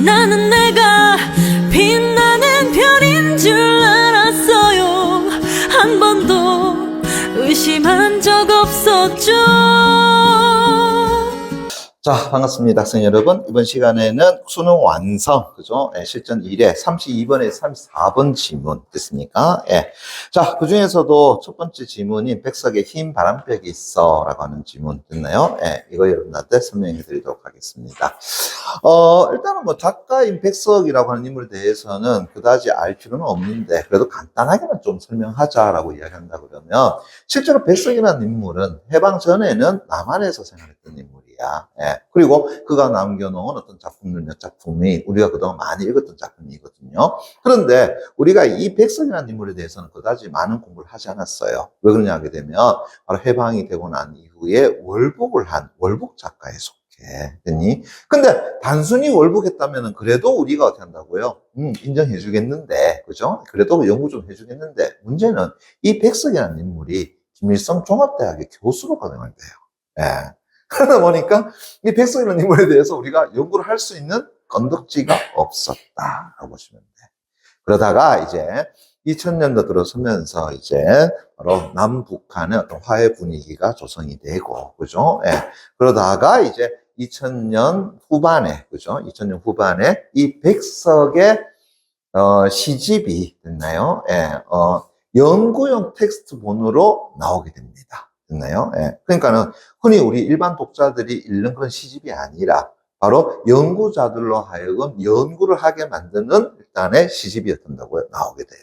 나는 내가 빛나는 별인 줄 알았어요. 한 번도 의심한 적 없었죠. 자, 반갑습니다. 학생 여러분. 이번 시간에는 수능 완성, 그죠? 예, 실전 1회 32번에서 34번 지문 됐습니까? 예. 자, 그 중에서도 첫 번째 지문인 백석에 흰 바람벽이 있어 라고 하는 지문 됐나요? 예, 이거 여러분한테 설명해 드리도록 하겠습니다. 일단은 뭐 작가인 백석이라고 하는 인물에 대해서는 그다지 알 필요는 없는데 그래도 간단하게만 좀 설명하자라고 이야기한다 그러면 실제로 백석이라는 인물은 해방 전에는 남한에서 생활했던 인물이야. 예. 그리고 그가 남겨놓은 어떤 작품들 몇 작품이 우리가 그동안 많이 읽었던 작품이거든요. 그런데 우리가 이 백석이라는 인물에 대해서는 그다지 많은 공부를 하지 않았어요. 왜 그러냐 하게 되면 바로 해방이 되고 난 이후에 월북을 한 월북 작가에 속해. 됐니? 근데 단순히 월북했다면 그래도 우리가 어떻게 한다고요? 인정해 주겠는데, 그죠? 그래도 연구 좀 해주겠는데, 문제는 이 백석이라는 인물이 김일성 종합대학의 교수로 가능할 때요. 예. 그러다 보니까 이 백석이라는 인물에 대해서 우리가 연구를 할 수 있는 건덕지가 없었다라고 보시면 돼. 그러다가 이제 2000년도 들어서면서 이제 바로 남북한의 어떤 화해 분위기가 조성이 되고, 그죠? 예. 그러다가 이제 2000년 후반에, 그죠? 2000년 후반에 이 백석의 시집이 됐나요? 예. 연구용 텍스트본으로 나오게 됩니다. 됐나요? 예. 그러니까는 흔히 우리 일반 독자들이 읽는 그런 시집이 아니라 바로 연구자들로 하여금 연구를 하게 만드는 일단의 시집이었다고요. 나오게 돼요.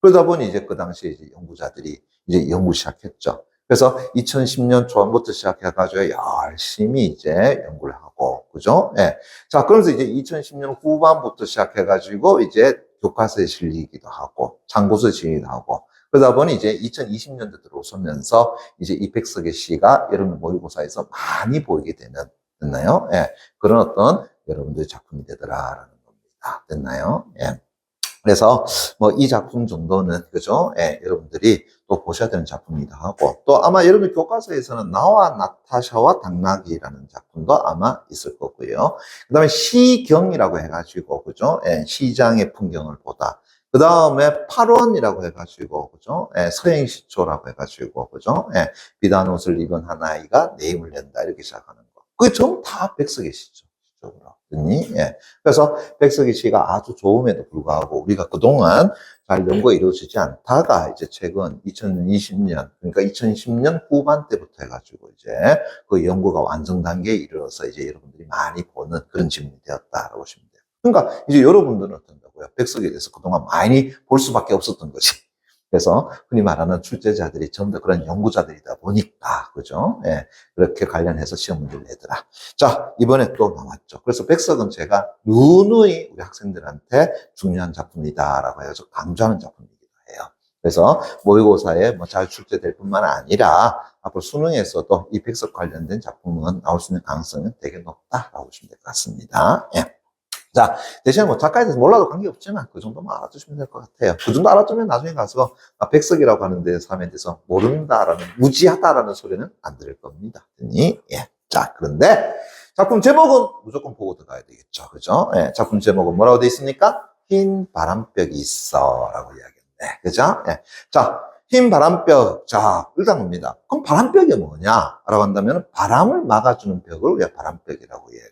그러다 보니 이제 그 당시에 이제 연구자들이 이제 연구 시작했죠. 그래서 2010년 초반부터 시작해가지고 열심히 이제 연구를 하고, 그죠? 예. 자, 그러면서 이제 2010년 후반부터 시작해가지고 이제 교과서에 실리기도 하고, 참고서에 실리기도 하고, 그러다 보니 이제 2020년도 들어오면서 이제 이 백석의 시가 여러분 모의고사에서 많이 보이게 되는, 됐나요? 예. 그런 어떤 여러분들의 작품이 되더라라는 겁니다. 됐나요? 예. 그래서 뭐 이 작품 정도는, 그죠? 예, 여러분들이 또 보셔야 되는 작품이기도 하고, 또 아마 여러분 교과서에서는 나와 나타샤와 당나귀라는 작품도 아마 있을 거고요. 그 다음에 시경이라고 해가지고, 그죠? 예, 시장의 풍경을 보다. 그 다음에 팔원이라고 해가지고, 그죠? 예, 서행시초라고 해가지고, 그죠? 예, 비단 옷을 입은 한 아이가 내 힘을 낸다. 이렇게 시작하는 거. 그게 전부 다 백석의 시죠. 시적으로. 예. 그래서 백석의 시가 아주 좋음에도 불구하고 우리가 그동안 잘 연구가 이루어지지 않다가 이제 최근 2020년, 그러니까 2010년 후반 때부터 해가지고 이제 그 연구가 완성 단계에 이르러서 이제 여러분들이 많이 보는 그런 질문이 되었다라고 보시면 돼요. 그러니까 이제 여러분들은 어떤다고요? 백석에 대해서 그동안 많이 볼 수밖에 없었던 거지. 그래서 흔히 말하는 출제자들이 전부 다 그런 연구자들이다 보니까, 그죠? 예, 그렇게 관련해서 시험 문제를 내더라. 자, 이번에 또 나왔죠. 그래서 백석은 제가 누누이 우리 학생들한테 중요한 작품이다라고 해서 강조하는 작품이기도 해요. 그래서 모의고사에 뭐 잘 출제될 뿐만 아니라 앞으로 수능에서도 이 백석 관련된 작품은 나올 수 있는 가능성은 되게 높다라고 보시면 될 것 같습니다. 예. 자, 대신에 뭐 작가에 대해서 몰라도 관계없지만 그 정도만 알아두시면 될 것 같아요. 그 정도 알아두면 나중에 가서 백석이라고 하는 사람에 대해서 모른다라는, 무지하다라는 소리는 안 들을 겁니다. 예. 자, 그런데 작품 제목은 무조건 보고 들어가야 되겠죠. 그죠? 예. 작품 제목은 뭐라고 되어 있습니까? 흰 바람벽이 있어 라고 이야기했는데, 그죠? 예. 자, 흰 바람벽. 자, 일단 봅니다. 그럼 바람벽이 뭐냐? 라고 한다면 바람을 막아주는 벽을 우리가 바람벽이라고 이야기해요.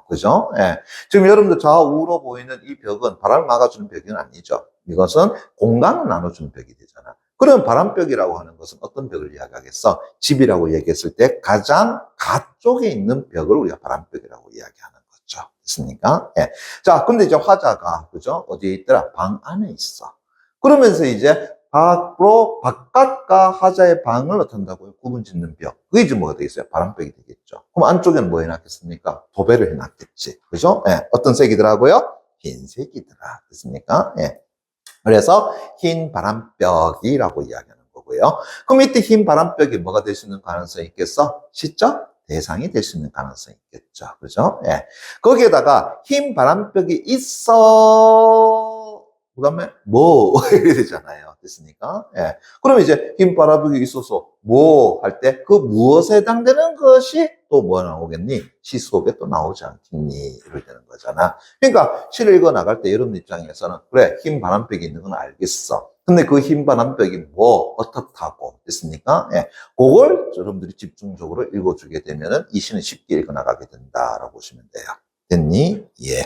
그죠? 예. 지금 여러분들 좌우로 보이는 이 벽은 바람을 막아주는 벽은 아니죠. 이것은 공간을 나눠주는 벽이 되잖아. 그럼 바람벽이라고 하는 것은 어떤 벽을 이야기하겠어? 집이라고 얘기했을 때 가장 가쪽에 있는 벽을 우리가 바람벽이라고 이야기하는 거죠. 됐습니까? 예. 자, 근데 이제 화자가, 그죠? 어디에 있더라? 방 안에 있어. 그러면서 이제 밖으로, 바깥과 화자의 방을 어떤다고요? 구분 짓는 벽. 그게 이제 뭐가 되겠어요? 바람벽이 되겠죠. 그럼 안쪽에는 뭐 해놨겠습니까? 도배를 해놨겠지. 그죠? 예. 어떤 색이더라고요? 흰색이더라. 됐습니까? 예. 그래서 흰 바람벽이라고 이야기하는 거고요. 그럼 이때 흰 바람벽이 뭐가 될 수 있는 가능성이 있겠어? 시적 대상이 될 수 있는 가능성이 있겠죠. 그죠? 예. 거기에다가 흰 바람벽이 있어. 그 다음에 뭐 이렇게 되잖아요. 됐습니까? 예. 그럼 이제 흰 바람벽이 있어서 뭐 할 때 그 무엇에 해당되는 것이 또 뭐 나오겠니? 시 수업에 또 나오지 않겠니? 이렇게 되는 거잖아. 그러니까 시를 읽어 나갈 때 여러분 입장에서는 그래, 흰 바람벽이 있는 건 알겠어. 근데 그 흰 바람벽이 뭐 어떻다고 됐습니까? 예, 그걸 여러분들이 집중적으로 읽어주게 되면은 이 시는 쉽게 읽어 나가게 된다라고 보시면 돼요. 됐니? 예.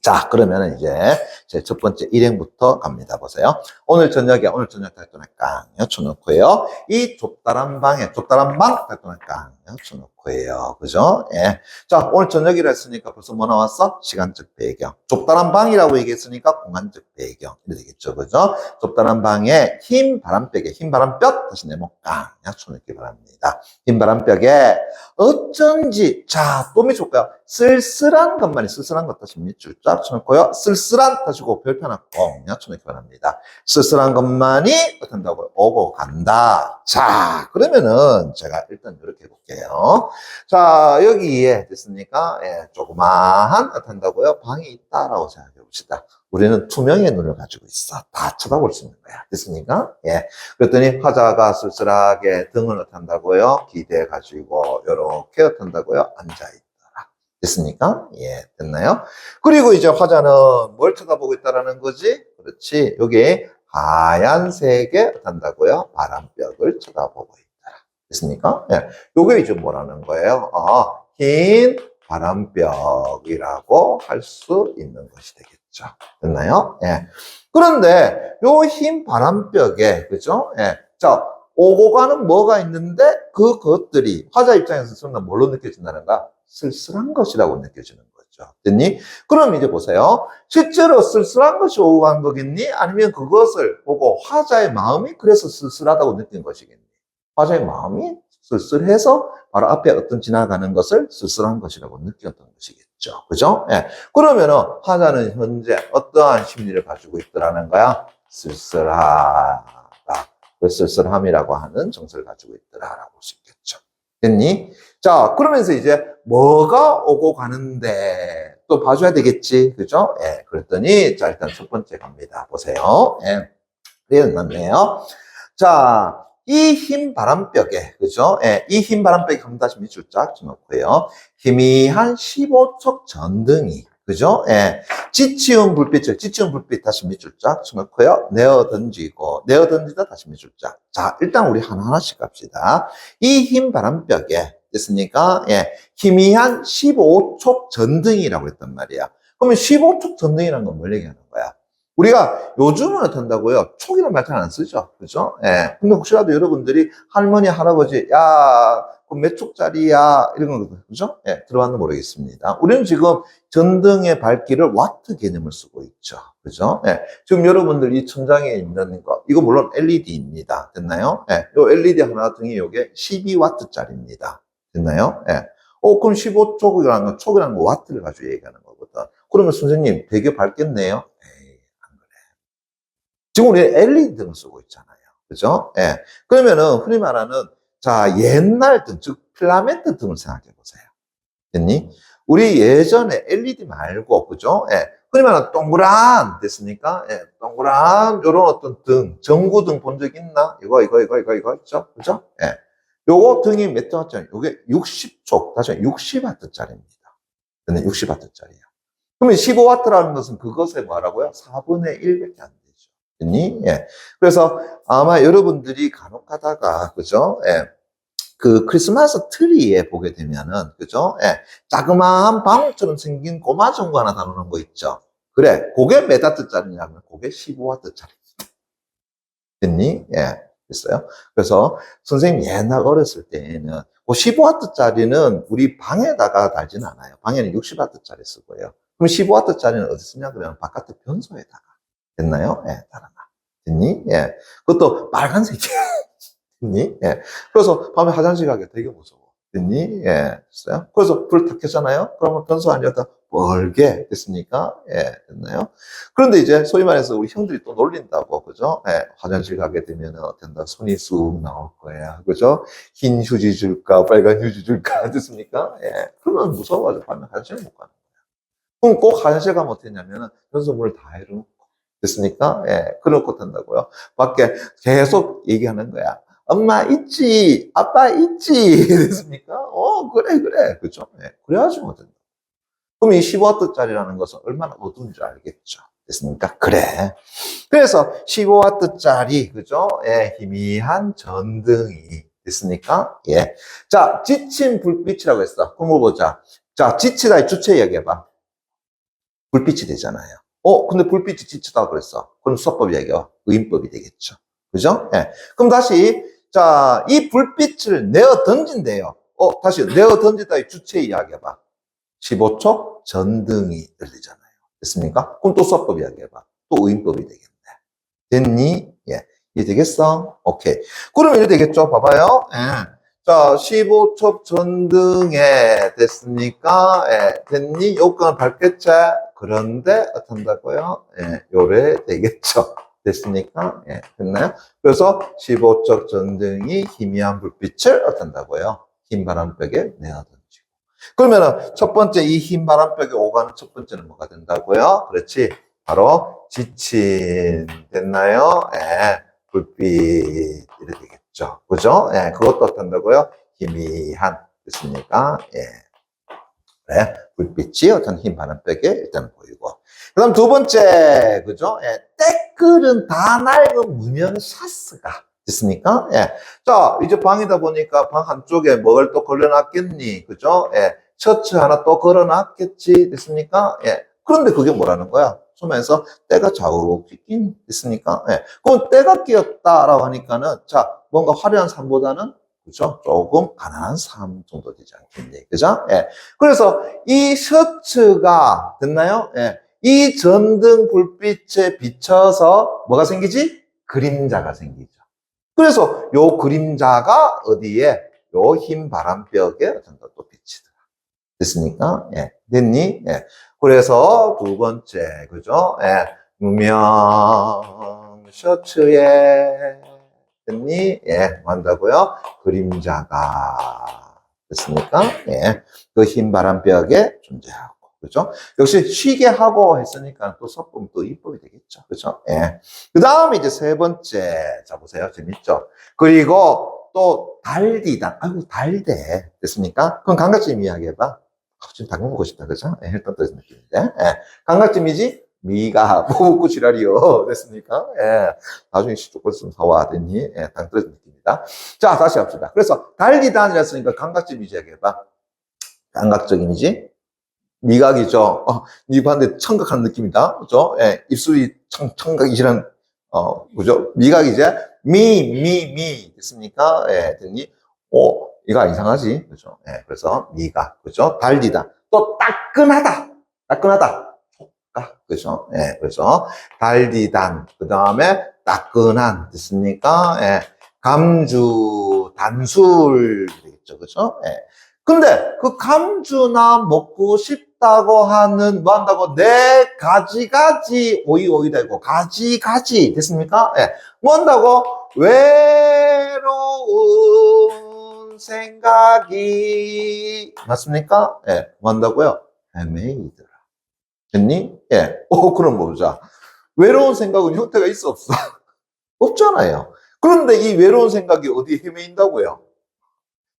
자, 그러면 이제 제 첫 번째 일행부터 갑니다. 보세요. 오늘 저녁 달동에 깡 쳐놓고요. 이 좁다란 방 달동에 깡 쳐놓고요. 그죠? 예. 자, 오늘 저녁이라 했으니까 벌써 뭐 나왔어? 시간적 배경. 좁다란 방이라고 얘기했으니까 공간적 배경. 이렇게 되겠죠. 그죠? 좁다란 방에 흰 바람벽에, 흰 바람벽, 다시 네모 깡 쳐놓기 바랍니다. 흰 바람벽에 어쩐지, 자, 또 밑줄까요? 쓸쓸한 것 다시 밑줄 쫙 쳐놓고요. 쓸쓸한 다시고 별표 하나 꽁 쳐놓기 바랍니다. 쓸쓸한 것만이 어떤다고요? 오고 간다. 자, 그러면은 제가 일단 이렇게 해볼게요. 자, 여기에 됐습니까? 예, 조그마한 어떤다고요? 방이 있다라고 생각해 봅시다. 우리는 투명의 눈을 가지고 있어. 다 쳐다볼 수 있는 거야. 됐습니까? 예. 그랬더니 화자가 쓸쓸하게 등을 어떤다고요? 기대가지고 이렇게 어떤다고요? 앉아있더라. 됐습니까? 예, 됐나요? 그리고 이제 화자는 뭘 쳐다보고 있다라는 거지? 그렇지. 여기 하얀색의 어떤다고요? 바람벽을 쳐다보고 있더라. 됐습니까? 예. 요게 이제 뭐라는 거예요? 흰 바람벽이라고 할 수 있는 것이 되겠죠. 됐나요? 예. 그런데 요 흰 바람벽에, 그죠? 예. 자, 오고 가는 뭐가 있는데 그것들이 화자 입장에서 순간 뭘로 느껴진다는가? 쓸쓸한 것이라고 느껴지는 거죠. 됐니? 그럼 이제 보세요. 실제로 쓸쓸한 것이 오고 간 거겠니? 아니면 그것을 보고 화자의 마음이 그래서 쓸쓸하다고 느낀 것이겠니? 화자의 마음이 쓸쓸해서 바로 앞에 어떤 지나가는 것을 쓸쓸한 것이라고 느꼈던 것이겠죠. 그죠? 예. 그러면은 화자는 현재 어떠한 심리를 가지고 있더라는 거야? 쓸쓸하다. 그 쓸쓸함이라고 하는 정서를 가지고 있더라라고 볼 수 있겠죠. 됐니? 자, 그러면서 이제 뭐가 오고 가는데 또 봐줘야 되겠지. 그죠? 예. 그랬더니 자, 일단 첫 번째 갑니다. 보세요. 예. 그래야 맞네요. 자, 이 흰 바람벽에, 그죠? 예, 이 흰 바람벽에 그럼 다시 밑줄 쫙 쳐놓고요. 희미한 15촉 전등이, 그죠? 예, 지치운 불빛 다시 밑줄 쫙 쳐놓고요. 내어 던지다 다시 밑줄 쫙. 자, 일단 우리 하나하나씩 갑시다. 이 흰 바람벽에, 됐습니까? 예, 희미한 15촉 전등이라고 했단 말이야. 그러면 15촉 전등이라는 건 뭘 얘기하는 거야? 우리가 요즘은 어떤다고요? 촉이라는 말 잘 안 쓰죠. 그죠? 예. 근데 혹시라도 여러분들이 할머니, 할아버지, 야, 그 몇 촉짜리야? 이런 거, 그죠? 예. 들어봤는지 모르겠습니다. 우리는 지금 전등의 밝기를 와트 개념을 쓰고 있죠. 그죠? 예. 지금 여러분들 이 천장에 있는 거, 이거 물론 LED입니다. 됐나요? 예. 요 LED 하나 등이 요게 12와트짜리입니다. 됐나요? 예. 그럼 15촉이라는 건 와트를 가지고 얘기하는 거거든. 그러면 선생님, 되게 밝겠네요? 지금 우리 LED 등을 쓰고 있잖아요. 그죠? 예. 그러면은, 흔히 말하는, 자, 옛날 등, 즉, 필라멘트 등을 생각해 보세요. 됐니? 우리 예전에 LED 말고, 그죠? 예. 흔히 말하는 동그란, 됐습니까? 예. 동그란, 요런 어떤 등, 전구등 본 적 있나? 이거 있죠? 그죠? 예. 요거 등이 몇 와트짜리? 요게 60촉, 다시 60와트짜리입니다. 60와트짜리야. 그러면 15와트라는 것은 그것의 뭐라고요? 4분의 1밖에 안 되죠. 예. 그래서 아마 여러분들이 간혹 가다가, 그죠? 예. 그 크리스마스 트리에 보게 되면은, 그죠? 예. 자그마한 방울처럼 생긴 고마 전구 하나 다루는 거 있죠? 그래. 그게 몇 와트짜리냐면, 그게 15와트짜리입니다. 됐니? 예. 됐어요? 그래서 선생님 옛날 어렸을 때에는, 그 15와트짜리는 우리 방에다가 달진 않아요. 방에는 60와트짜리 쓰고요. 그럼 15와트짜리는 어디 쓰냐? 그러면 바깥에 변소에다가. 됐나요? 예, 달아나. 됐니? 예. 그것도 빨간색이야. 됐니? 예. 그래서 밤에 화장실 가기가 되게 무서워. 됐니? 예. 됐어요? 그래서 불 탁 켰잖아요? 그러면 변소 아니었다 멀게 됐습니까? 예. 됐나요? 그런데 이제 소위 말해서 우리 형들이 또 놀린다고, 그죠? 예. 화장실 가게 되면 된다. 손이 쑥 나올 거야. 그죠? 흰 휴지 줄까? 빨간 휴지 줄까? 됐습니까? 예. 그러면 무서워가지고 밤에 화장실 못 가는 거야. 그럼 꼭 화장실 가면 어떻게 했냐면은 변소문을 다 해놓고 됐습니까? 예, 그렇고 된다고요. 밖에 계속 얘기하는 거야. 엄마 있지, 아빠 있지. 됐습니까? 그래, 그래. 그죠? 예, 그래야지 뭐 된다. 그럼 이 15W짜리라는 것은 얼마나 어두운 줄 알겠죠? 됐습니까? 그래. 그래서 15W짜리, 그죠? 예, 희미한 전등이 됐습니까? 예. 자, 지친 불빛이라고 했어. 그럼 뭐 보자. 자, 지치다의 주체 이야기해봐. 불빛이 되잖아요. 근데 불빛이 지치다 그랬어. 그럼 수법이 얘기해봐. 의인법이 되겠죠. 그죠? 예. 그럼 다시, 자, 이 불빛을 내어 던진대요. 다시 내어 던지다의 주체 이야기해봐. 15초 전등이 열리잖아요. 됐습니까? 그럼 또 수법이 이야기해봐. 또 의인법이 되겠네. 됐니? 예. 이해 되겠어? 오케이. 그러면 이래 되겠죠? 봐봐요. 예. 자, 15촉 전등에 됐습니까? 예. 됐니? 요건을 밝겠지? 그런데 어떤다고요? 예. 요래 되겠죠? 됐습니까? 예. 됐나요? 그래서 15촉 전등이 희미한 불빛을 어떤다고요? 흰 바람벽에 내어던지고. 그러면은 첫 번째 이 흰 바람벽에 오가는 첫 번째는 뭐가 된다고요? 그렇지. 바로 지친 됐나요? 예, 불빛 이래 되겠죠. 그죠? 예, 그것도 어떤다고요? 희미한 됐습니까? 예. 그래, 불빛이 어떤 흰 바람벽에 일단 보이고. 그 다음 두 번째, 그죠? 예, 때끌은 다 낡은 무명 샤스가 됐습니까? 예. 자, 이제 방이다 보니까 방 한쪽에 뭘 또 걸려놨겠니? 그죠? 예. 셔츠 하나 또 걸어놨겠지? 됐습니까? 예. 그런데 그게 뭐라는 거야? 소면에서 때가 좌우로 끼긴 됐습니까? 예. 그럼 때가 끼었다라고 하니까는, 자, 뭔가 화려한 삶보다는 그죠? 조금 가난한 삶 정도 되지 않겠니? 그죠? 예. 그래서 이 셔츠가, 됐나요? 예. 이 전등 불빛에 비춰서 뭐가 생기지? 그림자가 생기죠. 그래서 요 그림자가 어디에? 요 흰 바람벽에 어떤 또 비치더라. 됐습니까? 예. 됐니? 예. 그래서 두 번째, 그죠? 예. 무명 셔츠에 됐니? 예. 뭐 한다고요? 그림자가 됐습니까? 예. 그 흰 바람벽에 존재하고. 그죠? 역시 쉬게 하고 했으니까 또 서법 또 입법이 되겠죠. 그죠? 예. 그 다음에 이제 세 번째. 자, 보세요. 재밌죠? 그리고 또 달디다. 아이고, 달대. 됐습니까? 그럼 감각점 이야기해봐. 지금 당근 먹고 싶다. 그죠? 예, 혈당 떨어진 느낌인데. 예. 감각점이지? 미가, 먹고 지랄이요. 됐습니까? 예. 나중에 시쪽 벌써 사와. 됐니? 예, 당 떨어진 느낌입니다. 자, 다시 합시다. 그래서 달디단이라 했으니까 감각점 이야기해봐. 감각적인이지? 미각이죠. 네 반대 청각하는 느낌이다. 그죠? 예, 입술이 청각이시란, 그죠? 미각이제 미. 됐습니까? 예, 됐니? 이거 이상하지? 그죠? 예, 그래서 미각. 그죠? 달리다. 또 따끈하다. 그죠? 예, 그래서 달리단. 그 다음에 따끈한. 됐습니까? 예, 감주, 단술. 되겠죠? 그죠? 예. 근데 그 감주나 먹고 싶다고 하는 뭐 한다고 네 가지 오이 되고 가지 됐습니까? 예. 뭐 한다고 외로운 생각이 맞습니까? 예. 뭐 한다고요? 헤매이더라. 됐니? 예. 그럼 보자. 외로운 생각은 형태가 있어 없어? 없잖아요. 그런데 이 외로운 생각이 어디에 헤매인다고요?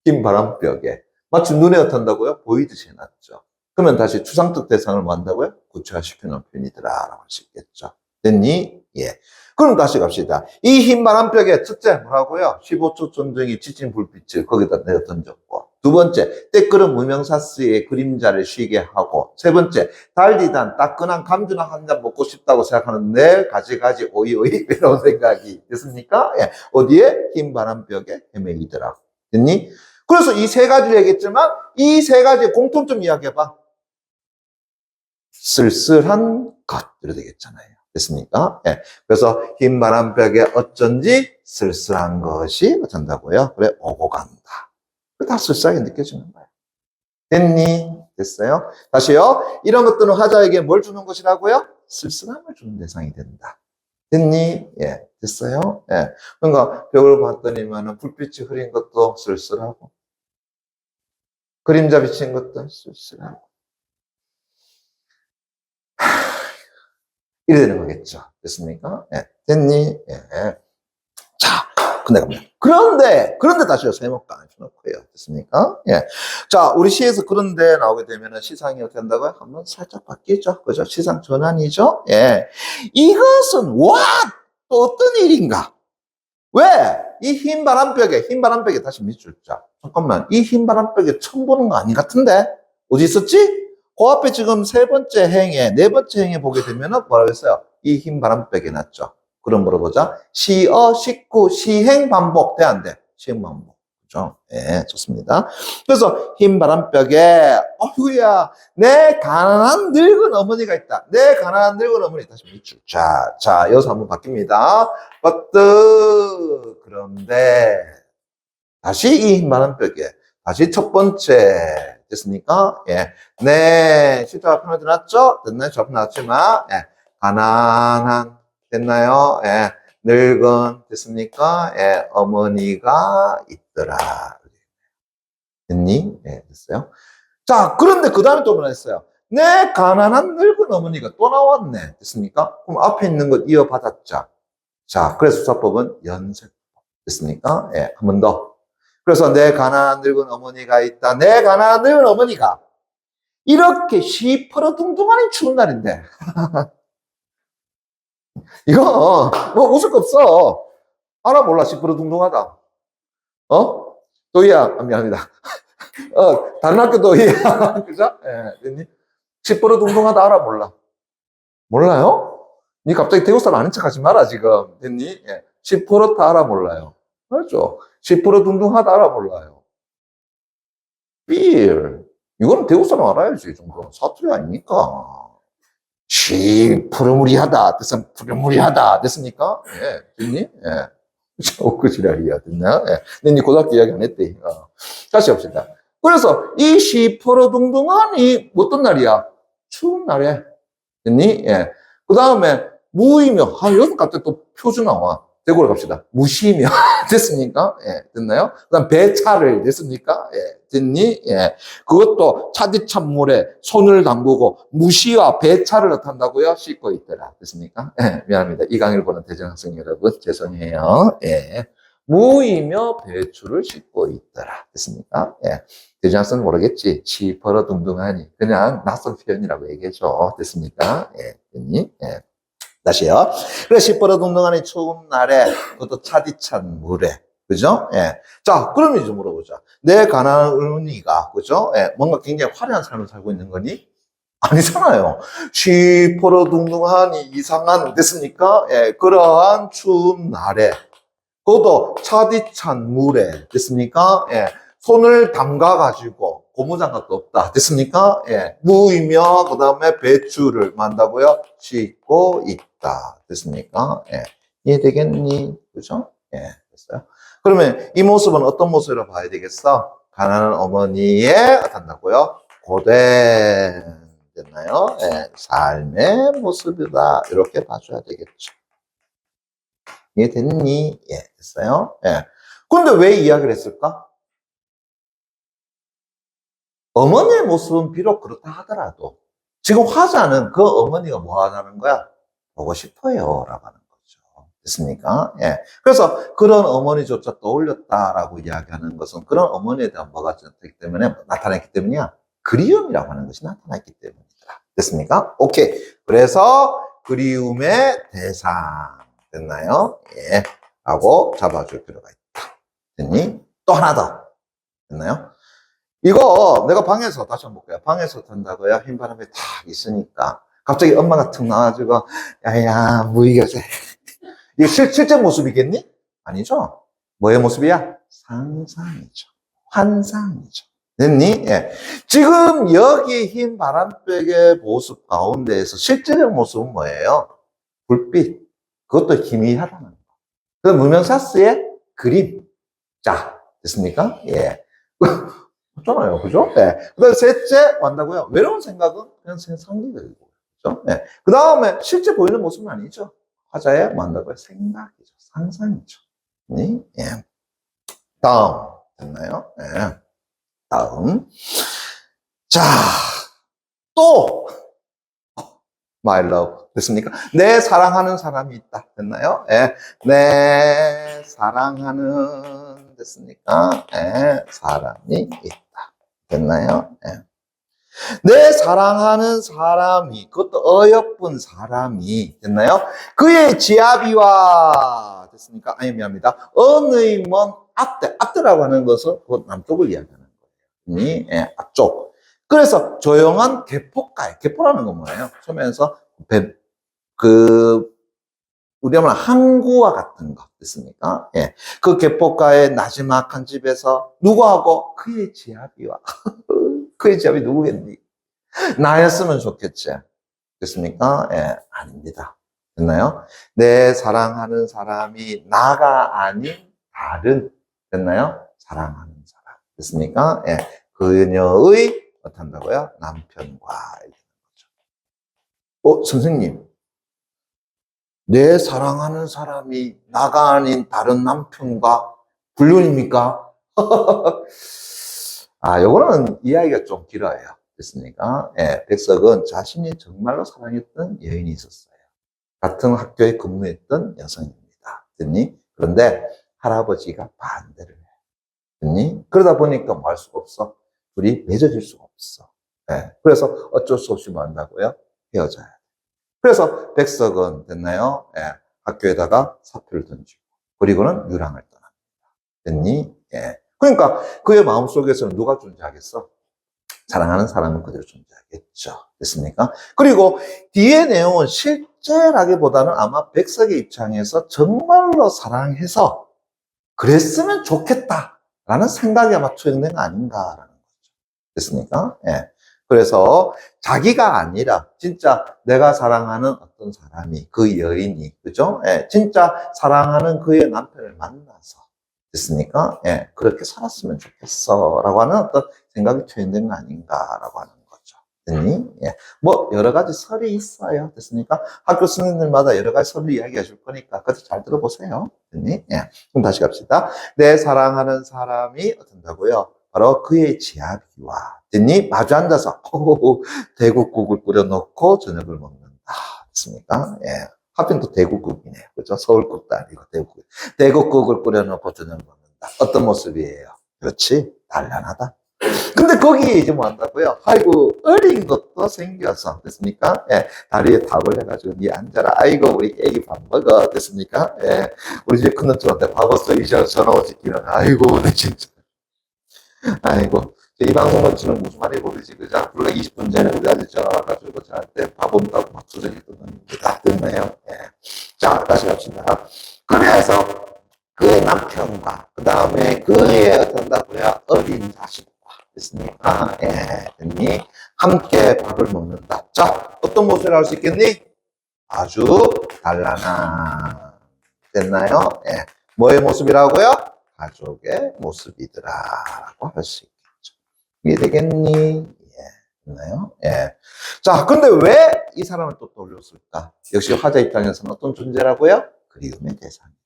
흰 바람벽에. 마치 눈에 어떤다고요? 보이듯이 해놨죠. 그러면 다시 추상적 대상을 뭐 한다고요? 구체화시켜놓은 표현이더라 라고 할 수 있겠죠. 됐니? 예. 그럼 다시 갑시다. 이 흰 바람벽에 첫째 뭐라고요? 15초 전등이 지친 불빛을 거기다 내어 던졌고, 두 번째 때끓은 무명사스의 그림자를 쉬게 하고, 세 번째 달디단 따끈한 감주나 한 잔 먹고 싶다고 생각하는 내 가지 오이 외로운 생각이 됐습니까? 예. 어디에? 흰 바람벽에 헤매이더라. 됐니? 그래서 이 세 가지를 얘기했지만 이 세 가지의 공통점 이야기해봐. 쓸쓸한 것 이래 되겠잖아요. 됐습니까? 예. 그래서 흰 바람벽에 어쩐지 쓸쓸한 것이 어쩐다고요? 그래 오고 간다. 다 쓸쓸하게 느껴지는 거예요. 됐니? 됐어요? 다시요. 이런 것들은 화자에게 뭘 주는 것이라고요? 쓸쓸함을 주는 대상이 된다. 됐니? 예, 됐어요? 예. 그러니까 벽을 봤더니만은 불빛이 흐린 것도 쓸쓸하고, 그림자 비친 것도 쓸쓸하고. 이래 되는 거겠죠. 됐습니까? 예. 됐니? 예. 자, 근데 갑니다. 그런데 다시요. 세모가 안 주놓고요. 됐습니까? 예. 자, 우리 시에서 그런데 나오게 되면은 시상이 어떻게 한다고요? 한번 살짝 바뀌죠. 그죠? 시상 전환이죠? 예. 이것은, 또 어떤 일인가? 왜? 이 흰 바람벽에 다시 밑줄 자. 잠깐만. 이 흰 바람벽에 처음 보는 거 아닌 같은데? 어디 있었지? 그 앞에 지금 네 번째 행에 보게 되면은 뭐라고 했어요? 이 흰 바람벽에 났죠. 그럼 물어보자. 시어, 식구, 시행, 반복. 돼, 안 돼? 시행, 반복. 그죠? 예, 좋습니다. 그래서 흰 바람벽에, 어휴야, 내 가난한 늙은 어머니가 있다. 내 가난한 늙은 어머니. 다시 밑줄. 자, 여기서 한번 바뀝니다. 그런데, 다시 이 흰 바람벽에, 다시 첫 번째. 됐습니까? 예. 네, 실제가 편에 들었죠? 됐나요? 저 앞에 나왔지만, 예. 가난한, 됐나요? 예. 늙은, 됐습니까? 예. 어머니가 있더라. 됐니? 예, 됐어요. 자, 그런데 그 다음에 또 뭐라 했어요? 내 가난한 늙은 어머니가 또 나왔네. 됐습니까? 그럼 앞에 있는 것 이어받았죠. 자, 그래서 수사법은 연쇄법. 됐습니까? 예, 한 번 더. 그래서 내 가난한 늙은 어머니가 있다. 내 가난한 늙은 어머니가 이렇게 시퍼러둥둥하니 추운 날인데. 이거 뭐 웃을 거 없어. 알아 몰라 시퍼러둥둥하다. 도희야, 미안합니다. 다른 학교 도희야. 그죠? 예, 됐니? 시퍼러둥둥하다 알아 몰라. 몰라요? 니 갑자기 대구 사람 아는 척 하지 마라 지금. 됐니? 예. 시퍼렇다 알아 몰라요. 알죠? 시퍼러둥둥하다 알아 몰라요. 빌. 이거는 대구 사람 알아야지. 이 정도 사투리 아닙니까? 푸르무리하다. 됐으면 푸르무리하다. 됐습니까? 예. 됐니? 예. 엊그지랄이야. 됐나? 예. 근데 니 고등학교 이야기 안 했대. 다시 합시다. 그래서 이 시퍼러둥둥하니 어떤 날이야? 추운 날에. 됐니? 예. 그 다음에 무이며. 여기서 갑자기 또 표준 나와. 대구로 갑시다. 무시며. 됐습니까? 예, 됐나요? 그 다음 배차를 됐습니까? 예, 됐니? 예. 그것도 차디찬 물에 손을 담그고 무시와 배차를 나타난다고요? 씻고 있더라. 됐습니까? 예, 미안합니다. 이 강의를 보는 대전학생 여러분, 죄송해요. 예. 무이며 배추를 씻고 있더라. 됐습니까? 예. 대전학생은 모르겠지. 시퍼러둥둥하니. 그냥 낯선 표현이라고 얘기해줘. 됐습니까? 예, 됐니? 예. 다시요. 그래, 시퍼러둥둥하니 추운 날에, 그것도 차디찬 물에. 그죠? 예. 자, 그럼 이제 물어보자. 내 가난한 어머니가, 그죠? 예. 뭔가 굉장히 화려한 삶을 살고 있는 거니? 아니잖아요. 시퍼러둥둥하니 이상한, 됐습니까? 예. 그러한 추운 날에, 그것도 차디찬 물에, 됐습니까? 예. 손을 담가가지고, 고무장갑도 없다. 됐습니까? 예. 무이며, 그 다음에 배추를 만다고요? 씻고 있다. 됐습니까? 예. 이해되겠니? 그죠? 예. 됐어요. 그러면 이 모습은 어떤 모습으로 봐야 되겠어? 가난한 어머니의, 어떤다고요? 고된, 됐나요? 예. 삶의 모습이다. 이렇게 봐줘야 되겠죠. 이해됐니? 예. 됐어요? 예. 근데 왜 이야기를 했을까? 어머니의 모습은 비록 그렇다 하더라도 지금 화자는 그 어머니가 뭐 하자는 거야? 보고 싶어요 라고 하는 거죠. 됐습니까? 예. 그래서 그런 어머니조차 떠올렸다라고 이야기하는 것은 그런 어머니에 대한 뭐가 나타났기 때문이야? 그리움이라고 하는 것이 나타났기 때문이다. 됐습니까? 오케이. 그래서 그리움의 대상 됐나요? 예. 라고 잡아줄 필요가 있다. 됐니? 또 하나 더. 됐나요? 이거 내가 방에서 다시 한번 볼게요. 방에서 탄다고요? 흰 바람이 탁 있으니까 갑자기 엄마가 툭 나와가지고 야야 무이겨져. 이거 실제 모습이겠니? 아니죠. 뭐의 모습이야? 상상이죠. 환상이죠. 됐니? 예. 지금 여기 흰 바람벽의 모습 가운데에서 실제적 모습은 뭐예요? 불빛. 그것도 희미하다는 거. 그 무명사스의 그림. 자, 됐습니까? 예. 없잖아요. 그죠? 네. 그 다음에 셋째, 한다고요? 외로운 생각은 그냥 상기들고. 그죠? 네. 그 다음에 실제 보이는 모습은 아니죠. 화자의 한다고요? 생각이죠. 상상이죠. 네? 예. 다음. 됐나요? 네. 다음. 자, 또, my love. 됐습니까? 내 사랑하는 사람이 있다. 됐나요? 예. 내 사랑하는, 됐습니까? 예. 사람이 있다. 됐나요? 예. 내 사랑하는 사람이, 그것도 어여쁜 사람이, 됐나요? 그의 지아비와, 됐습니까? 아니, 미안합니다. 어느의 먼 앞대, 앞대라고 하는 것은 그 남쪽을 이야기하는 거예요. 예, 앞쪽. 그래서 조용한 개포가에, 개포라는 건 뭐예요? 처음에서 우리 말로 항구와 같은 것, 됐습니까? 예. 그 개포가의 나지막한 집에서 누구하고? 그의 지아비와. 그의 지아비 누구겠니? 나였으면 좋겠지. 됐습니까? 예, 아닙니다. 됐나요? 내 사랑하는 사람이 나가 아닌 다른, 됐나요? 사랑하는 사람. 됐습니까? 예, 그녀의, 어떻다고요? 남편과. 선생님. 내 사랑하는 사람이 나가 아닌 다른 남편과 불륜입니까? 요거는 이야기가 좀 길어요. 됐습니까? 예, 백석은 자신이 정말로 사랑했던 여인이 있었어요. 같은 학교에 근무했던 여성입니다. 됐니? 그런데 할아버지가 반대를 해. 됐니? 그러다 보니까 뭐 할 수가 없어. 둘이 맺어질 수가 없어. 예, 그래서 어쩔 수 없이 뭐 한다고요? 헤어져야 돼. 그래서 백석은 됐나요? 예, 학교에다가 사표를 던지고 그리고는 유랑을 떠납니다. 됐니? 예. 그러니까 그의 마음속에서는 누가 존재하겠어? 사랑하는 사람은 그대로 존재하겠죠. 됐습니까? 그리고 뒤의 내용은 실제라기보다는 아마 백석의 입장에서 정말로 사랑해서 그랬으면 좋겠다라는 생각이 아마 투영된 거 아닌가라는 거죠. 됐습니까? 예. 그래서 자기가 아니라 진짜 내가 사랑하는 어떤 사람이, 그 여인이, 그죠? 예. 진짜 사랑하는 그의 남편을 만나서 됐습니까? 예, 그렇게 살았으면 좋겠어. 라고 하는 어떤 생각이 투영된 거 아닌가라고 하는 거죠. 됐니? 예. 뭐, 여러 가지 설이 있어요. 됐습니까? 학교 선생님들마다 여러 가지 설을 이야기해 줄 거니까, 그것도 잘 들어보세요. 됐니? 예. 그럼 다시 갑시다. 내 사랑하는 사람이 어떤다고요? 바로 그의 지아비와, 됐니? 마주 앉아서, 대국국을 끓여놓고 저녁을 먹는다. 됐습니까? 예. 하필 또 대국국이네요. 그죠? 서울국도 아니고 대국국. 대국국을 끓여놓고 저녁을 먹는다. 어떤 모습이에요? 그렇지? 단란하다. 근데 거기에 이제 뭐 한다고요? 아이고, 어린 것도 생겨서. 됐습니까? 예. 다리에 탑을 해가지고, 니 앉아라. 아이고, 우리 애기 밥 먹어. 됐습니까? 예. 우리 집에 큰 놈들한테 밥 없어. 이제 전화 오지. 아이고, 내 진짜. 아이고. 이 방송을 지금 무슨 말이 모르지, 그죠? 불과 20분 전에 우리 아들 전화 와가지고 저한테 밥 온다고 막 투정이 떠납니다. 됐나요? 예. 자, 다시 갑시다. 그래서 그의 남편과, 그 다음에 그의 어떤다고요? 어린 자식과, 됐습니까? 예, 됐니? 함께 밥을 먹는다. 자, 어떤 모습을 할 수 있겠니? 아주 단란한. 됐나요? 예. 뭐의 모습이라고요? 가족의 모습이더라. 라고 할 수 있겠죠. 이해되겠니? 예. 됐나요? 예. 자, 근데 왜 이 사람을 또 떠올렸을까? 역시 화자 입장에서는 어떤 존재라고요? 그리움의 대상이다.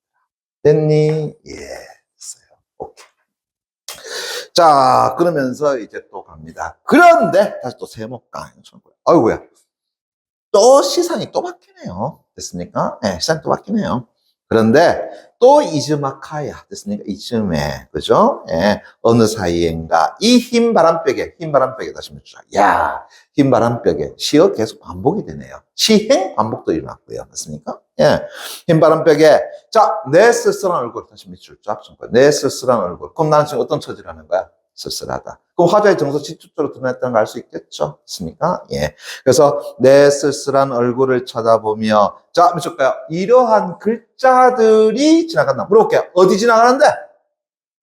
됐니? 예. 됐어요. 오케이. 자, 그러면서 이제 또 갑니다. 그런데, 다시 또 세목강. 아이고야. 또 시상이 또 바뀌네요. 됐습니까? 예, 시상이 또 바뀌네요. 그런데 또 이즈마카야 됐습니까? 이즈메 그죠? 예, 어느 사이엔가 이 흰 바람벽에 다시 묻자. 야, 흰 바람벽에 시어 계속 반복이 되네요. 시행 반복도 일어났고요, 맞습니까? 예, 흰 바람벽에 자, 내 쓸쓸한 얼굴 다시 밑줄 쫙 좀. 내 쓸쓸한 얼굴. 그럼 나는 지금 어떤 처지를 하는 거야? 쓸쓸하다. 그럼 화자의 정서 직접적으로 드러냈다는 걸 알 수 있겠죠? 맞습니까? 예. 그래서 내 쓸쓸한 얼굴을 쳐다보며 자, 미칠까요? 이러한 글자들이 지나간다. 물어볼게요. 어디 지나가는데?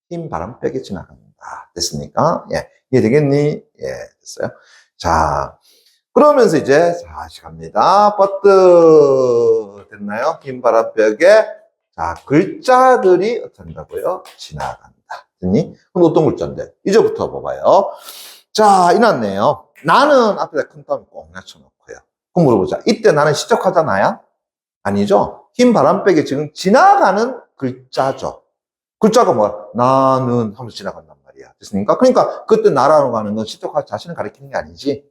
흰 바람벽에 지나간다. 됐습니까? 예. 이해되겠니? 예. 됐어요. 자, 그러면서 이제 다시 갑니다. 버트 됐나요? 흰 바람벽에 자, 글자들이 어떻게 한다고요? 지나간다. 됐니? 그럼 어떤 글자인데? 이제부터 봐봐요. 자, 이났네요. 나는 앞에다 큰 땀을 꼭 낮춰놓고요. 그럼 물어보자. 이때 나는 시적하잖아요? 아니죠? 흰 바람벽에 지금 지나가는 글자죠. 글자가 뭐야? 나는 하면서 지나간단 말이야. 됐습니까? 그러니까 그때 나라고 하는 건 시적하 자신을 가리키는 게 아니지.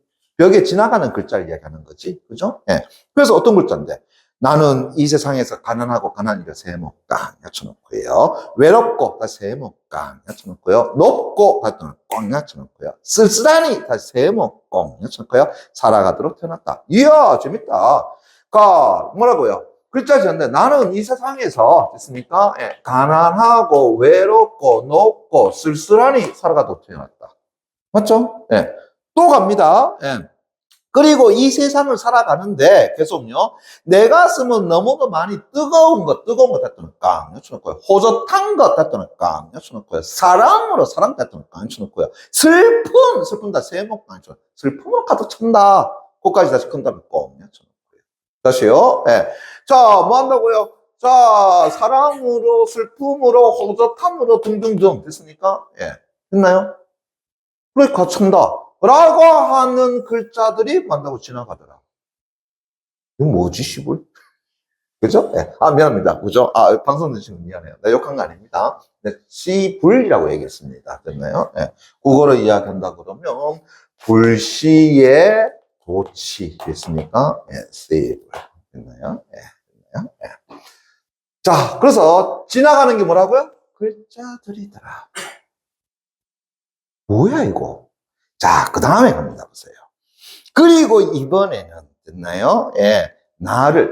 벽에 지나가는 글자를 이야기하는 거지. 그죠? 예. 그래서 어떤 글자인데? 나는 이 세상에서 가난하고 가난이가 세모깡 맺혀놓고요. 외롭고 다시 세모깡 맺혀놓고요. 높고 다시 꽁 맺혀놓고요. 쓸쓸하니 다시 세모꽁 맺혀놓고요. 살아가도록 태어났다. 이야, 재밌다. 뭐라고요? 글자 지었는데 나는 이 세상에서 됐습니까? 예, 가난하고 외롭고 높고 쓸쓸하니 살아가도록 태어났다. 맞죠? 예. 또 갑니다. 예. 그리고 이 세상을 살아가는데 계속요. 내 가슴은 너무도 많이 뜨거운 것 됐더니 깡 엿쳐놓고요. 호젓한 것 됐더니 깡 엿쳐놓고요. 사랑으로 사랑 됐더니 깡 엿쳐놓고요. 슬픔 다 세목 깡 엿쳐놓고요. 슬픔으로 가득 찬다. 그까지 다시 큰 다음에 꽁 엿쳐놓고요. 다시요. 예. 자, 뭐 한다고요? 자, 사랑으로 슬픔으로 호젓함으로 등등등 됐습니까? 예. 됐나요? 그래, 가득 찬다. 라고 하는 글자들이 만나고 지나가더라. 이거 뭐지, 시불? 그죠? 네. 미안합니다. 그죠? 방송 드시면 미안해요. 나 욕한 거 아닙니다. 네, 시불이라고 얘기했습니다. 됐나요? 네. 국어로 이야기한다 그러면, 불시의 도치. 됐습니까? 네, 시불. 됐나요? 네. 됐나요? 네. 자, 그래서 지나가는 게 뭐라고요? 글자들이더라. 뭐야, 이거? 자, 그 다음에 갑니다. 보세요. 그리고 이번에는, 됐나요? 예.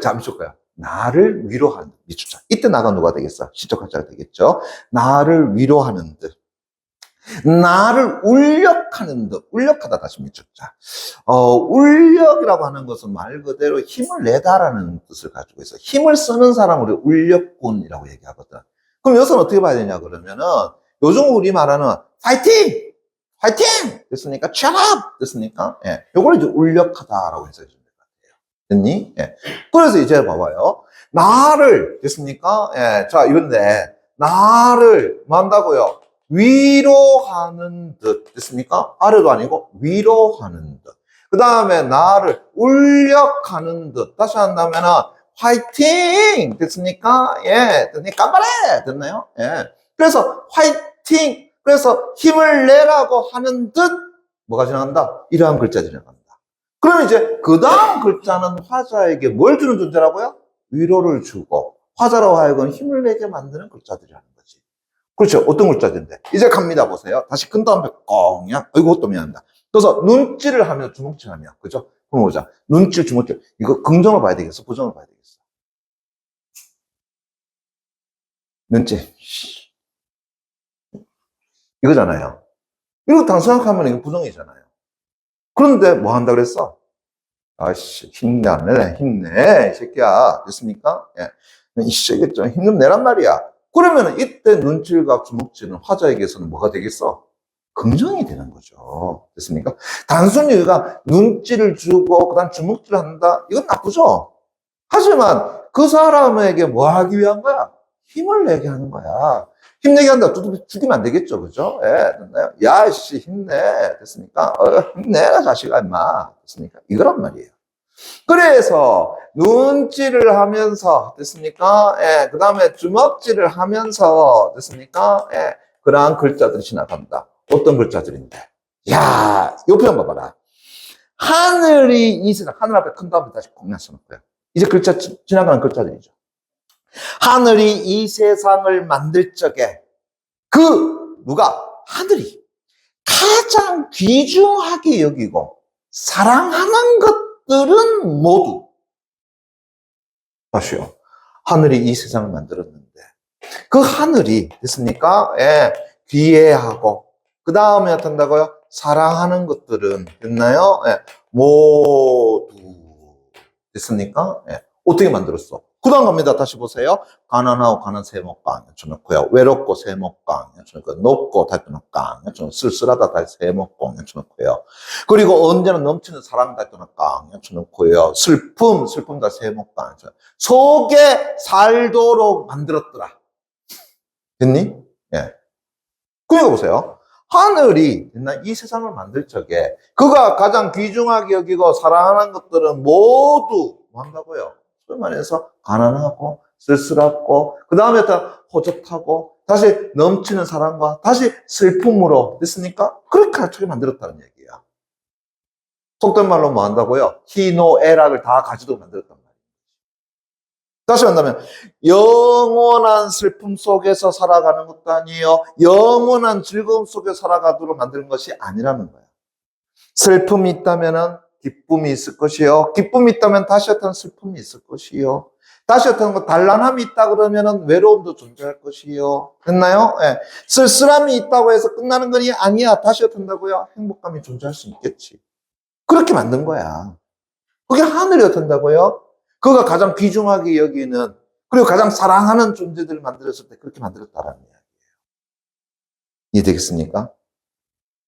잠시 볼까요? 나를 위로하는, 미주자. 이때 나가 누가 되겠어? 시적학자가 되겠죠? 나를 위로하는 듯. 나를 울력하는 듯. 울력하다 다시 미주자. 울력이라고 하는 것은 말 그대로 힘을 내다라는 뜻을 가지고 있어. 힘을 쓰는 사람을 울력군이라고 얘기하거든. 그럼 여기서는 어떻게 봐야 되냐, 그러면은, 요즘 우리 말하는 파이팅! 화이팅! 됐습니까? 취업! 됐습니까? 예. 요걸 이제 울력하다라고 해석해 주면 될 것 같아요. 됐니? 예. 그래서 이제 봐봐요. 나를, 됐습니까? 예. 자, 이런데, 나를, 뭐 한다고요? 위로하는 듯. 됐습니까? 아래도 아니고, 위로하는 듯. 그 다음에 나를 울력하는 듯. 다시 한다면은, 화이팅! 됐습니까? 예. 됐니? 깜발해! 됐나요? 예. 그래서, 화이팅! 그래서 힘을 내라고 하는 듯 뭐가 지나간다? 이러한 글자 지나간다. 그럼 이제 그 다음 글자는 화자에게 뭘 주는 존재라고요? 위로를 주고 화자로 하여금 힘을 내게 만드는 글자들이라는 거지. 그렇죠. 어떤 글자들인데 이제 갑니다. 보세요. 다시 큰 다음에 꽁야. 이거 또 미안합니다. 그래서 눈질을 하며 주먹질하며 그죠? 그럼 보자. 눈질 주먹질 이거 긍정을 봐야 되겠어? 부정을 봐야 되겠어? 눈질 이거잖아요. 이거 단순하게 이거 부정이잖아요. 그런데 뭐 한다 그랬어? 아씨, 힘내, 힘내, 이 새끼야. 됐습니까? 예. 이 새끼 좀 힘 좀 내란 말이야. 그러면 이때 눈질과 주먹질은 화자에게서는 뭐가 되겠어? 긍정이 되는 거죠. 됐습니까? 단순히 우리가 눈질을 주고, 그 다음 주먹질을 한다? 이건 나쁘죠? 하지만 그 사람에게 뭐 하기 위한 거야? 힘을 내게 하는 거야. 힘내게 한다. 죽이면 안 되겠죠. 그죠? 예, 됐나요? 야, 씨, 힘내. 됐습니까? 힘내라, 자식아, 임마. 됐습니까? 이거란 말이에요. 그래서, 눈질을 하면서, 됐습니까? 예, 그 다음에 주먹질을 하면서, 됐습니까? 예, 그러한 글자들이 지나간다. 어떤 글자들인데? 야, 요 표현 봐봐라. 하늘이 이 세상, 하늘 앞에 큰 다음에 다시 공략 써놓고요. 이제 글자, 지나가는 글자들이죠. 하늘이 이 세상을 만들 적에 누가? 하늘이 가장 귀중하게 여기고 사랑하는 것들은 모두 다시요. 하늘이 이 세상을 만들었는데 그 하늘이 됐습니까? 예, 귀해하고 그 다음에 어떤다고요? 사랑하는 것들은 됐나요? 예, 모두 됐습니까? 예, 어떻게 만들었어? 그 다음 갑니다. 다시 보세요. 가난하고 가난 세모깡 엿쳐놓고요. 외롭고 세모깡 엿쳐놓고요. 높고 달떠놓깡 엿쳐놓고 쓸쓸하다 달 세모깡 엿쳐놓고요. 그리고 언제나 넘치는 사랑 달떠놓깡 엿쳐놓고요. 슬픔 달 세모깡 엿쳐놓고 속에 살도록 만들었더라. 됐니? 예. 그러니까 보세요. 하늘이 이 세상을 만들 적에 그가 가장 귀중하게 여기고 사랑하는 것들은 모두 뭐 한다고요? 소위 말해서 가난하고 쓸쓸하고 그 다음에 다 호젓하고 다시 넘치는 사랑과 다시 슬픔으로 됐습니까? 그렇게 가르치게 만들었다는 얘기야. 속된 말로 뭐 한다고요? 희노애락을 다 가지고 만들었단 말이에요. 다시 한다면 영원한 슬픔 속에서 살아가는 것도 아니에요. 영원한 즐거움 속에 살아가도록 만드는 것이 아니라는 거예요. 슬픔이 있다면 기쁨이 있을 것이요. 기쁨이 있다면 다시 어떤 슬픔이 있을 것이요. 다시 어떤 거 단란함이 있다 그러면 외로움도 존재할 것이요. 됐나요? 예. 쓸쓸함이 있다고 해서 끝나는 것이 아니야. 다시 어떤다고요? 행복감이 존재할 수 있겠지. 그렇게 만든 거야. 그게 하늘이 어떤다고요? 그가 가장 귀중하게 여기는 그리고 가장 사랑하는 존재들을 만들었을 때 그렇게 만들었다라는 이야기예요. 이해되겠습니까?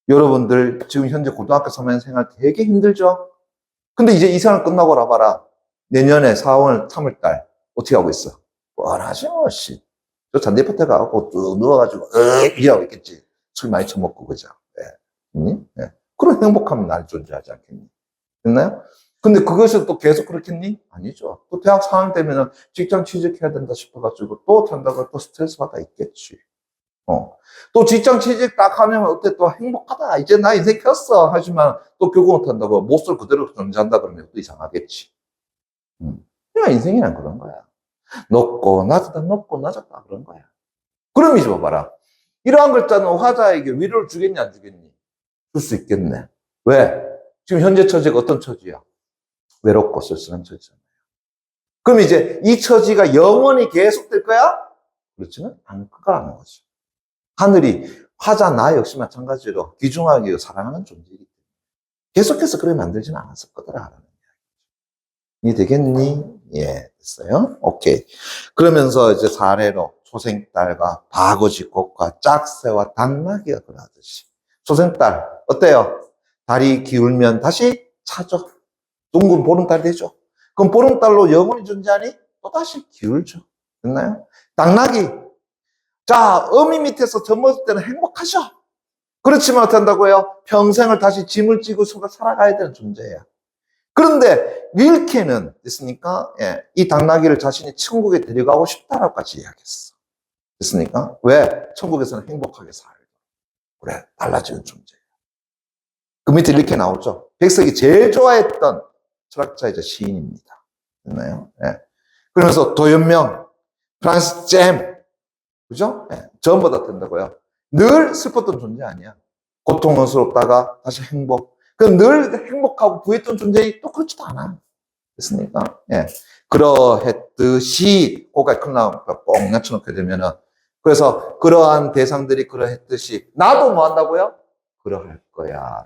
여러분들 지금 현재 고등학교 3학년 생활 되게 힘들죠? 근데 이제 이 생활 끝나고 나봐라. 내년에 4월, 3월달 어떻게 하고 있어? 뻔하지 뭐, 씨. 저 잔디밭에 가고 쭉 누워가지고 이러고 있겠지. 술 많이 처먹고 그죠? 네. 네. 그런 행복함이 날 존재하지 않겠니? 됐나요? 근데 그것을 또 계속 그렇겠니? 아니죠. 또 대학 4학년 되면은 직장 취직해야 된다 싶어가지고 또 된다고 또 스트레스 받아 있겠지. 또 직장 취직 딱 하면 어때? 또 행복하다. 이제 나 인생 켰어. 하지만 또 교구 못한다고 못을 그대로 존재한다 그러면 또 이상하겠지. 그러니까 인생이란 그런 거야. 높고 낮았다, 높고 낮았다 그런 거야. 그럼 이제 봐봐라. 이러한 글자는 화자에게 위로를 주겠니 안 주겠니? 줄 수 있겠네. 왜? 지금 현재 처지가 어떤 처지야? 외롭고 쓸쓸한 처지잖아요. 그럼 이제 이 처지가 영원히 계속될 거야? 그렇지는 않을 거라는 거죠. 하늘이 화자 나 역시 마찬가지로 귀중하게 사랑하는 존재이기 때문에 계속해서 그렇게 만들지는 않았을 거다라는 이해 되겠니? 예, 됐어요. 오케이. 그러면서 이제 사례로 소생딸과 바거지꽃과 짝새와 당나귀가 그러하듯이 소생딸 어때요? 달이 기울면 다시 차죠. 둥근 보름달이 되죠. 그럼 보름달로 영원히 존재하니 또 다시 기울죠. 됐나요? 당나귀 자, 어미 밑에서 젖먹을 때는 행복하죠. 그렇지만 어떻게 한다고요? 평생을 다시 짐을 지고 살아가야 되는 존재예요. 그런데 릴케는 됐습니까? 예, 이 당나귀를 자신이 천국에 데려가고 싶다라고 같이 이야기했어. 됐습니까? 왜? 천국에서는 행복하게 살고 그래, 달라지는 존재예요. 그 밑에 이렇게 나오죠. 백석이 제일 좋아했던 철학자이자 시인입니다. 됐나요? 예. 그러면서 도연명, 프란스 잼, 그죠? 예. 전보다 된다고요. 늘 슬펐던 존재 아니야. 고통스럽다가 다시 행복. 늘 행복하고 부했던 존재이 또 그렇지도 않아. 됐습니까? 예. 그러했듯이, 거기까지 끝나니까 꼭 낮춰놓게 되면은, 그래서 그러한 대상들이 그러했듯이, 나도 뭐 한다고요? 그러할 거야.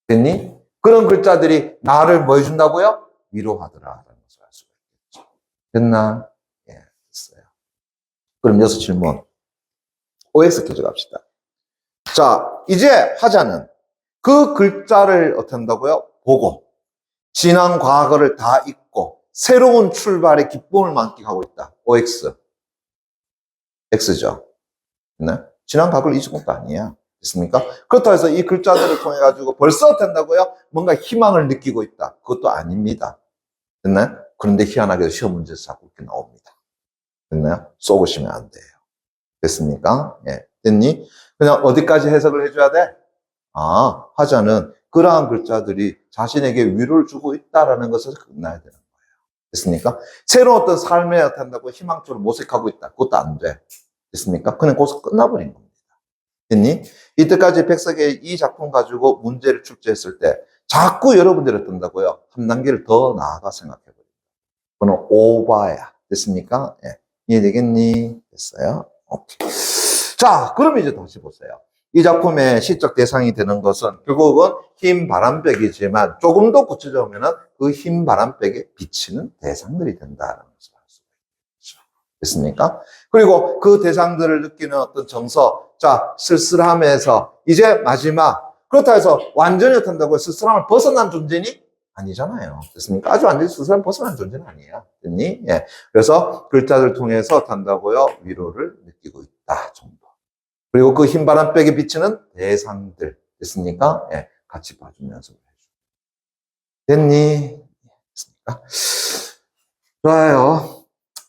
됐니? 그런 글자들이 나를 뭐 해준다고요? 위로하더라. 라는 것을 알 수가 있겠죠. 됐나? 예, 됐어요. 그럼 여기서 질문. OX 켜져 갑시다. 자, 이제 화자는 그 글자를 어떻게 한다고요? 보고, 지난 과거를 다 잊고, 새로운 출발의 기쁨을 만끽하고 있다. OX. X죠. 네? 지난 과거를 잊은 것도 아니야. 됐습니까? 그렇다고 해서 이 글자들을 통해 가지고 벌써 된다고요? 뭔가 희망을 느끼고 있다. 그것도 아닙니다. 됐나요? 그런데 희한하게도 시험 문제에서 자꾸 이렇게 나옵니다. 됐나요? 쏘보시면 안 돼요. 됐습니까? 예. 됐니? 그냥 어디까지 해석을 해줘야 돼? 아, 화자는 그러한 글자들이 자신에게 위로를 주고 있다라는 것을 끝나야 되는 거예요. 됐습니까? 새로운 어떤 삶에 한다고 희망적으로 모색하고 있다. 그것도 안 돼. 됐습니까? 그냥 거기서 끝나버린 겁니다. 됐니? 이때까지 백석의 이 작품 가지고 문제를 출제했을 때 자꾸 여러분들이 어떤다고요? 한 단계를 더 나아가 생각해버립니다. 그건 오바야. 됐습니까? 예. 이해되겠니? 됐어요? 오케이. 자, 그럼 이제 다시 보세요. 이 작품의 시적 대상이 되는 것은 결국은 흰 바람백이지만 조금 더 구체적으면 그 흰 바람백에 비치는 대상들이 된다는 것을 알 수가 있죠. 됐습니까? 그리고 그 대상들을 느끼는 어떤 정서, 자, 쓸쓸함에서 이제 마지막, 그렇다 해서 완전히 어떤다고 쓸쓸함을 벗어난 존재니? 아니잖아요. 됐습니까? 아주 완전히 쓸쓸함을 벗어난 존재는 아니야. 됐니? 예. 그래서 글자를 통해서 어떤다고요? 위로를 느끼고 있다 정도. 그리고 그 흰 바람백에 비치는 대상들. 됐습니까? 예. 같이 봐주면서 해줘. 됐니? 됐습니까? 좋아요.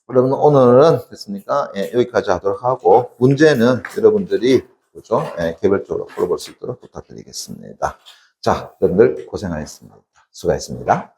그러면 오늘은 됐습니까? 예, 여기까지 하도록 하고 문제는 여러분들이 그죠? 예, 개별적으로 풀어볼 수 있도록 부탁드리겠습니다. 자, 여러분들 고생하셨습니다. 수고하셨습니다.